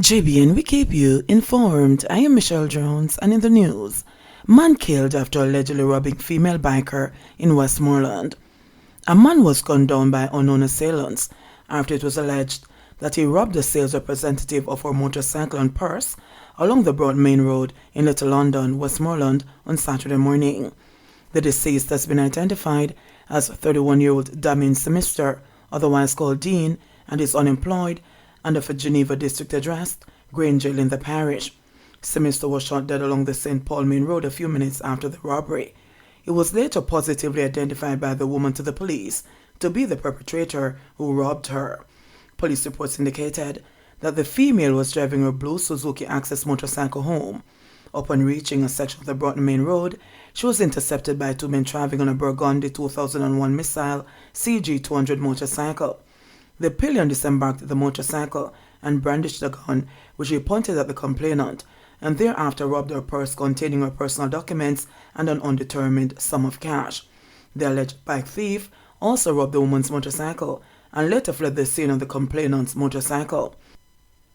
JBN, we keep you informed. I am Michelle Jones, and in the news, man killed after allegedly robbing female biker in Westmoreland. A man was gunned down by unknown assailants after it was alleged that he robbed a sales representative of her motorcycle and purse along the Broad Main Road in Little London, Westmoreland, on Saturday morning. The deceased has been identified as 31-year-old Damien Simister, otherwise called Dean, and is unemployed and of a Geneva district address, Grange Jail in the parish. Simister was shot dead along the St. Paul Main Road a few minutes after the robbery. He was later positively identified by the woman to the police to be the perpetrator who robbed her. Police reports indicated that the female was driving her blue Suzuki Access motorcycle home. Upon reaching a section of the Broughton Main Road, she was intercepted by two men traveling on a Burgundy 2001 missile CG200 motorcycle. The pillion disembarked the motorcycle and brandished a gun, which he pointed at the complainant, and thereafter robbed her purse containing her personal documents and an undetermined sum of cash. The alleged bike thief also robbed the woman's motorcycle and later fled the scene on the complainant's motorcycle.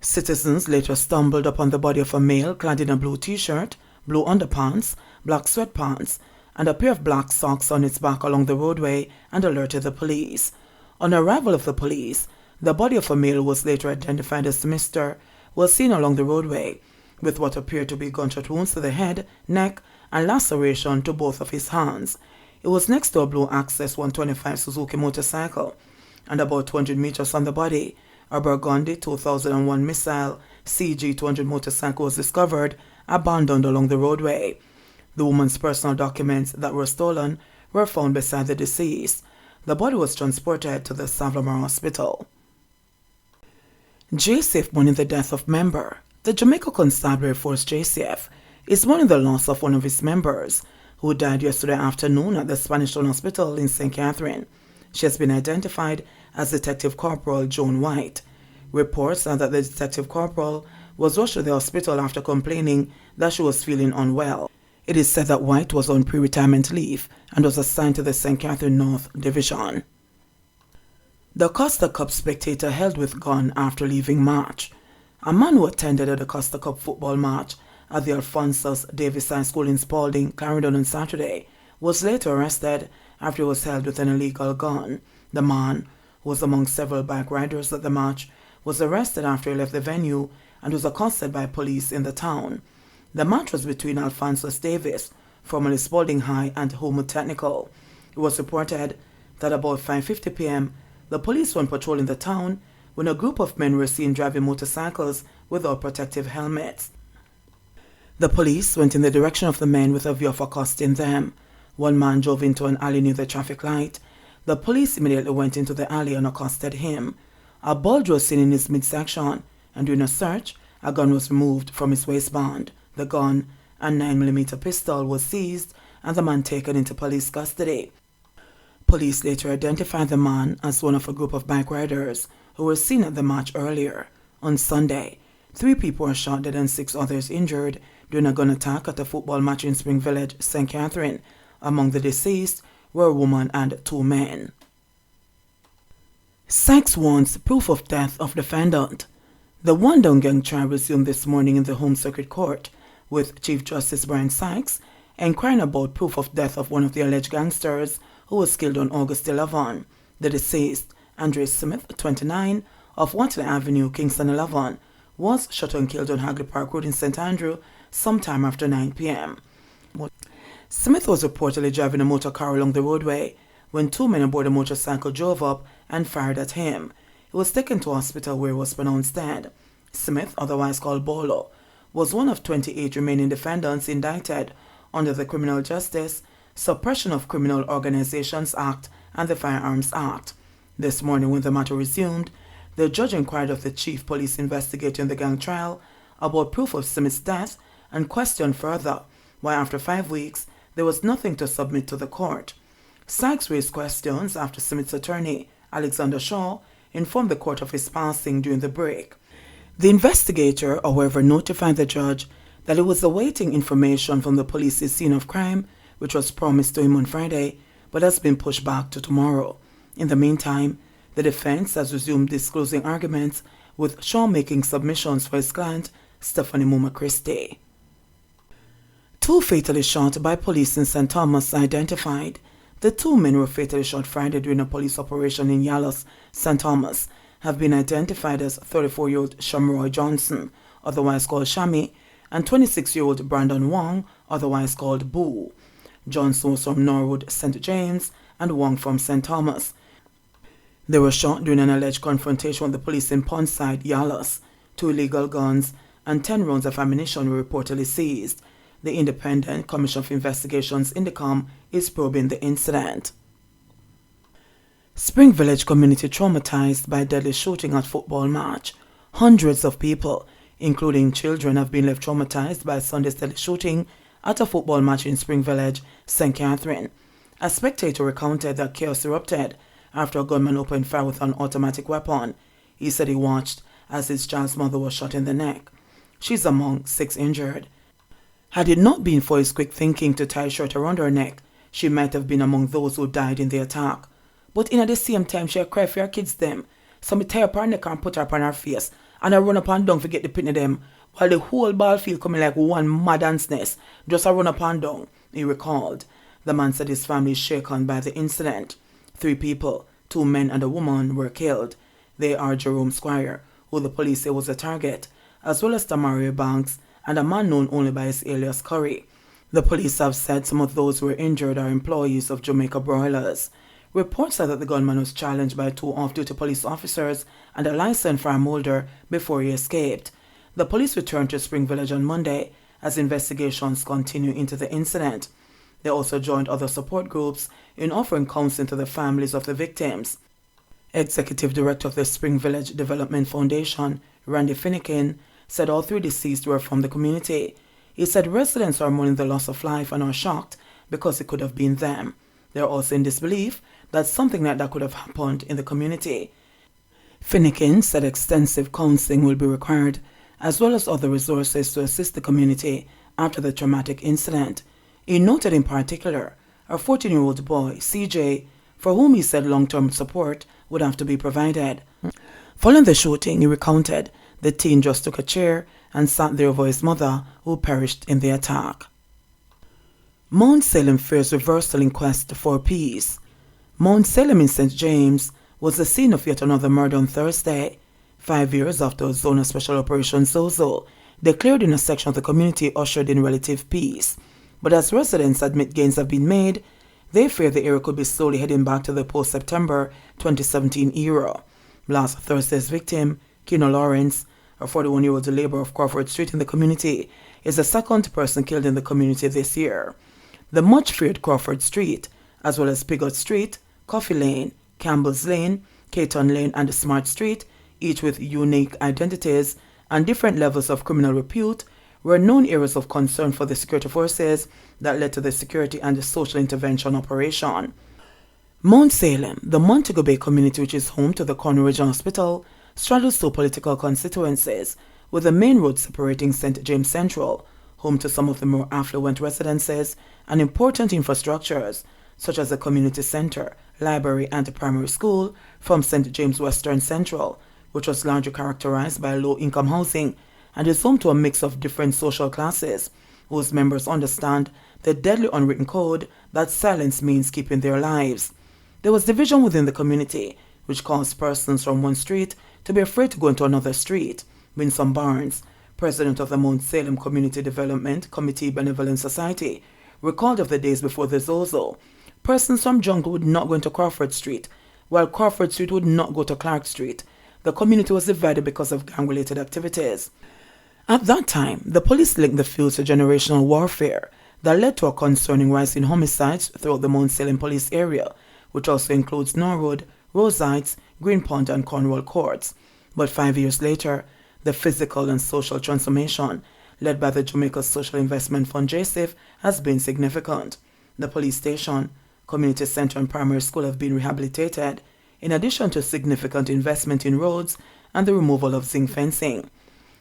Citizens later stumbled upon the body of a male clad in a blue t-shirt, blue underpants, black sweatpants, and a pair of black socks on its back along the roadway and alerted the police. On arrival of the police, the body of a male was later identified as Mr. was seen along the roadway with what appeared to be gunshot wounds to the head, neck, and laceration to both of his hands. It was next to a blue Access 125 Suzuki motorcycle, and about 200 meters from the body, a Burgundy 2001 missile CG200 motorcycle was discovered abandoned along the roadway. The woman's personal documents that were stolen were found beside the deceased. The body was transported to the Salem hospital. JCF mourning the death of member. The Jamaica Constabulary Force JCF is mourning the loss of one of its members, who died yesterday afternoon at the Spanish Town Hospital in St. Catherine. She has been identified as Detective Corporal Joan White. Reports are that the Detective Corporal was rushed to the hospital after complaining that she was feeling unwell. It is said that White was on pre-retirement leave and was assigned to the St. Catherine North Division. The Costa Cup spectator held with gun after leaving match. A man who attended the Costa Cup football match at the Alphonsus Davis High School in Spalding, Clarendon on Saturday, was later arrested after he was held with an illegal gun. The man, who was among several bike riders at the match, was arrested after he left the venue and was accosted by police in the town. The match was between Alphonsus Davis, formerly Spalding High, and Homewood Technical. It was reported that about 5:50 p.m., the police were patrolling the town when a group of men were seen driving motorcycles without protective helmets. The police went in the direction of the men with a view of accosting them. One man drove into an alley near the traffic light. The police immediately went into the alley and accosted him. A bulge was seen in his midsection, and during a search, a gun was removed from his waistband. The gun and 9mm pistol was seized and the man taken into police custody. Police later identified the man as one of a group of bike riders who were seen at the match earlier. On Sunday, 3 people were shot dead and 6 others injured during a gun attack at a football match in Spring Village, St. Catherine. Among the deceased were a woman and 2 men. Sykes wants proof of death of defendant. The Wandong Gang trial resumed this morning in the Home Circuit Court, with Chief Justice Brian Sykes inquiring about proof of death of one of the alleged gangsters who was killed on August 11. The deceased, Andre Smith, 29, of Watley Avenue, Kingston 11, was shot and killed on Hagley Park Road in St. Andrew sometime after 9 p.m. Smith was reportedly driving a motor car along the roadway when 2 men aboard a motorcycle drove up and fired at him. He was taken to hospital where he was pronounced dead. Smith, otherwise called Bolo, was one of 28 remaining defendants indicted under the Criminal Justice, Suppression of Criminal Organizations Act and the Firearms Act. This morning, when the matter resumed, the judge inquired of the chief police investigator in the gang trial about proof of Smith's death and questioned further why after 5 weeks there was nothing to submit to the court. Sykes raised questions after Smith's attorney, Alexander Shaw, informed the court of his passing during the break. The investigator, however, notified the judge that he was awaiting information from the police's scene of crime, which was promised to him on Friday, but has been pushed back to tomorrow. In the meantime, the defense has resumed disclosing arguments with Sean making submissions for his client, Stephanie Muma Christie. 2 fatally shot by police in St. Thomas identified. The 2 men were fatally shot Friday during a police operation in Yallows, St. Thomas, have been identified as 34-year-old Shamroy Johnson, otherwise called Shammy, and 26-year-old Brandon Wong, otherwise called Boo. Johnson was from Norwood, St. James, and Wong from St. Thomas. They were shot during an alleged confrontation with the police in Pondside, Yallows. 2 illegal guns and 10 rounds of ammunition were reportedly seized. The Independent Commission of Investigations Indicom is probing the incident. Spring Village community traumatized by deadly shooting at football match. Hundreds of people, including children, have been left traumatized by Sunday's deadly shooting at a football match in Spring Village, St. Catherine. A spectator recounted that chaos erupted after a gunman opened fire with an automatic weapon. He said he watched as his child's mother was shot in the neck. She's among 6 injured. Had it not been for his quick thinking to tie a shirt around her neck, she might have been among those who died in the attack. But in at the same time, she cried for her kids them. So me tie up her neck and put her up on her face, and I run up and down to get the pin of them, while the whole ball field coming like one mad ant's nest, just a run up and down, he recalled. The man said his family is shaken by the incident. 3 people, 2 men and a woman, were killed. They are Jerome Squire, who the police say was a target, as well as Tamario Banks, and a man known only by his alias Curry. The police have said some of those who were injured are employees of Jamaica Broilers. Reports said that the gunman was challenged by 2 off-duty police officers and a licensed farm holder before he escaped. The police returned to Spring Village on Monday as investigations continue into the incident. They also joined other support groups in offering counseling to the families of the victims. Executive Director of the Spring Village Development Foundation, Randy Finnegan, said all 3 deceased were from the community. He said residents are mourning the loss of life and are shocked because it could have been them. They are also in disbelief that something like that could have happened in the community. Finnegan said extensive counseling will be required, as well as other resources to assist the community after the traumatic incident. He noted in particular a 14-year-old boy, CJ, for whom he said long-term support would have to be provided. Following the shooting, he recounted the teen just took a chair and sat there over his mother, who perished in the attack. Mount Salem fears reversal in quest for peace. Mount Salem in St. James was the scene of yet another murder on Thursday, 5 years after a zone of special operations Zozo declared in a section of the community ushered in relative peace. But as residents admit gains have been made, they fear the area could be slowly heading back to the post-September 2017 era. Last Thursday's victim, Kino Lawrence, a 41-year-old labourer of Crawford Street in the community, is the 2nd person killed in the community this year. The much-feared Crawford Street, as well as Pigot Street, Coffee Lane, Campbell's Lane, Caton Lane and Smart Street, each with unique identities and different levels of criminal repute, were known areas of concern for the security forces that led to the security and the social intervention operation. Mount Salem, the Montego Bay community which is home to the Cornwall Regional Hospital, straddles 2 political constituencies, with the main road separating St. James Central, home to some of the more affluent residences and important infrastructures, such as the community centre, library and primary school, from St. James Western Central, which was largely characterized by low-income housing and is home to a mix of different social classes, whose members understand the deadly unwritten code that silence means keeping their lives. There was division within the community, which caused persons from one street to be afraid to go into another street. Winsome Barnes, president of the Mount Salem Community Development Committee Benevolent Society, recalled of the days before the Zozo. Persons from Jungle would not go into Crawford Street, while Crawford Street would not go to Clark Street. The community was divided because of gang-related activities. At that time, the police linked the fields to generational warfare that led to a concerning rise in homicides throughout the Mount Salem police area, which also includes Norwood, Rose Heights, Greenpoint and Cornwall courts. But 5 years later, the physical and social transformation led by the Jamaica Social Investment Fund JSIF has been significant. The police station, community centre and primary school have been rehabilitated, in addition to significant investment in roads and the removal of zinc fencing.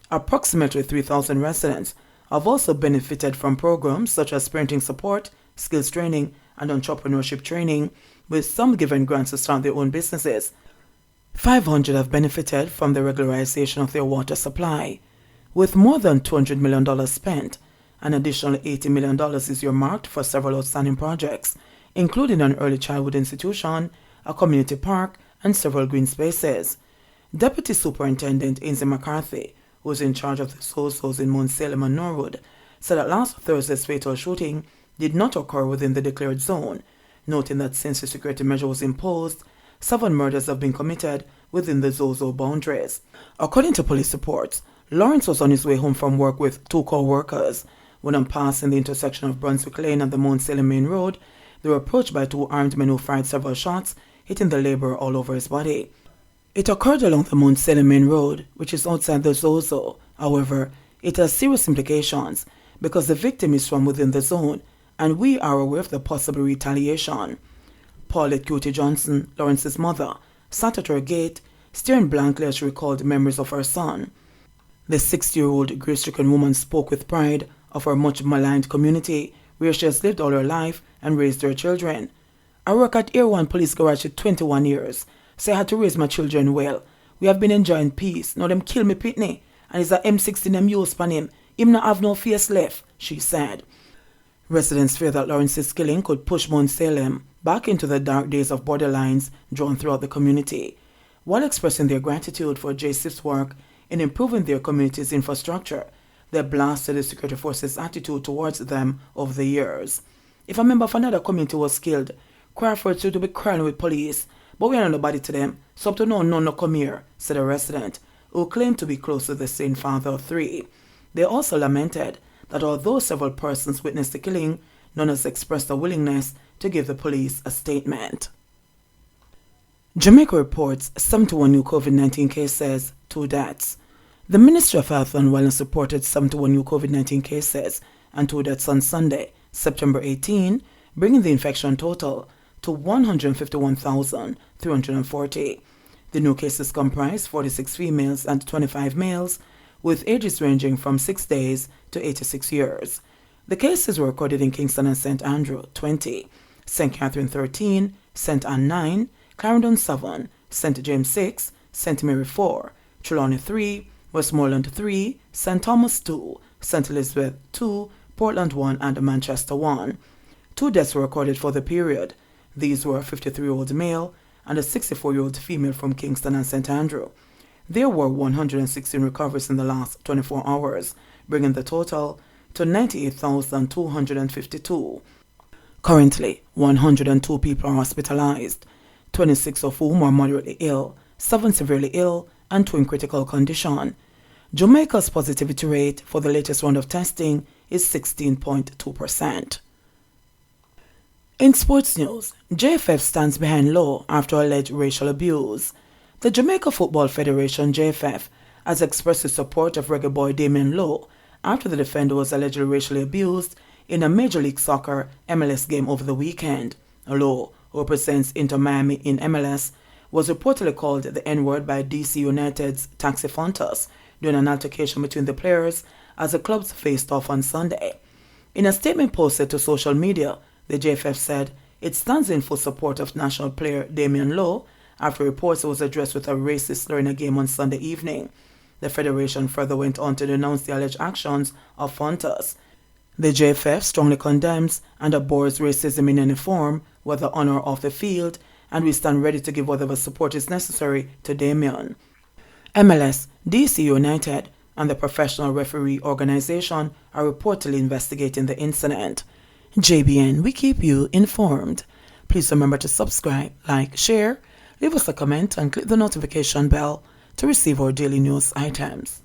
Approximately 3,000 residents have also benefited from programs such as parenting support, skills training and entrepreneurship training, with some given grants to start their own businesses. 500 have benefited from the regularization of their water supply. With more than $200 million spent, an additional $80 million is earmarked for several outstanding projects, including an early childhood institution, a community park, and several green spaces. Deputy Superintendent Ainsley McCarthy, who is in charge of the Zozos in Mount Salem and Norwood, said that last Thursday's fatal shooting did not occur within the declared zone, noting that since the security measure was imposed, 7 murders have been committed within the Zozo boundaries. According to police reports, Lawrence was on his way home from work with 2 co-workers. When on passing the intersection of Brunswick Lane and the Mount Salem Main Road, they were approached by 2 armed men who fired several shots, hitting the laborer all over his body. It occurred along the Mount Salem Main Road, which is outside the Zozo. However, it has serious implications because the victim is from within the zone, and we are aware of the possible retaliation. Paulette Cutie Johnson, Lawrence's mother, sat at her gate, staring blankly as she recalled memories of her son. The 60-year-old grief-stricken woman spoke with pride of her much-maligned community, where she has lived all her life and raised her children. I work at Air One Police Garage for 21 years, so I had to raise my children well. We have been enjoying peace. Now them kill me pitney, and it's a M16 them use pan him. Him not have no face left, she said. Residents fear that Lawrence's killing could push Mount Salem back into the dark days of borderlines drawn throughout the community. While expressing their gratitude for JSIF's work in improving their community's infrastructure, they blasted the security forces' attitude towards them over the years. If a member of another community was killed, Crawford should be crying with police, but we are not nobody to them, so up to now none no come here, said a resident, who claimed to be close to the same father of 3. They also lamented that although several persons witnessed the killing, none has expressed a willingness to give the police a statement. Jamaica reports 71 new COVID-19 cases, 2 deaths. The Ministry of Health and Wellness reported 71 new COVID-19 cases and 2 deaths on Sunday, September 18, bringing the infection total to 151,340. The new cases comprise 46 females and 25 males, with ages ranging from 6 days to 86 years. The cases were recorded in Kingston and St. Andrew, 20, St. Catherine, 13, St. Anne, 9, Clarendon, 7, St. James, 6, St. Mary, 4, Trelawney, 3, Westmoreland, 3, St. Thomas, 2, St. Elizabeth, 2, Portland, 1, and Manchester, 1. 2 deaths were recorded for the period. These were a 53-year-old male and a 64-year-old female from Kingston and St. Andrew. There were 116 recoveries in the last 24 hours, bringing the total to 98,252. Currently, 102 people are hospitalized, 26 of whom are moderately ill, 7 severely ill, and 2 in critical condition. Jamaica's positivity rate for the latest round of testing is 16.2%. In sports news, JFF stands behind Lowe after alleged racial abuse. The Jamaica Football Federation, JFF, has expressed its support of reggae boy Damien Lowe after the defender was allegedly racially abused in a Major League Soccer MLS game over the weekend. Lowe, who represents Inter Miami in MLS, was reportedly called the N-word by DC United's Taxi Fontas during an altercation between the players as the clubs faced off on Sunday. In a statement posted to social media, the JFF said it stands in full support of national player Damien Lowe after reports it was addressed with a racist slur in a game on Sunday evening. The Federation further went on to denounce the alleged actions of Fontas. The JFF strongly condemns and abhors racism in any form, whether on or off the field, and we stand ready to give whatever support is necessary to Damien. MLS, DC United, and the Professional Referee Organization are reportedly investigating the incident. JBN, we keep you informed. Please remember to subscribe, like, share, leave us a comment, and click the notification bell to receive our daily news items.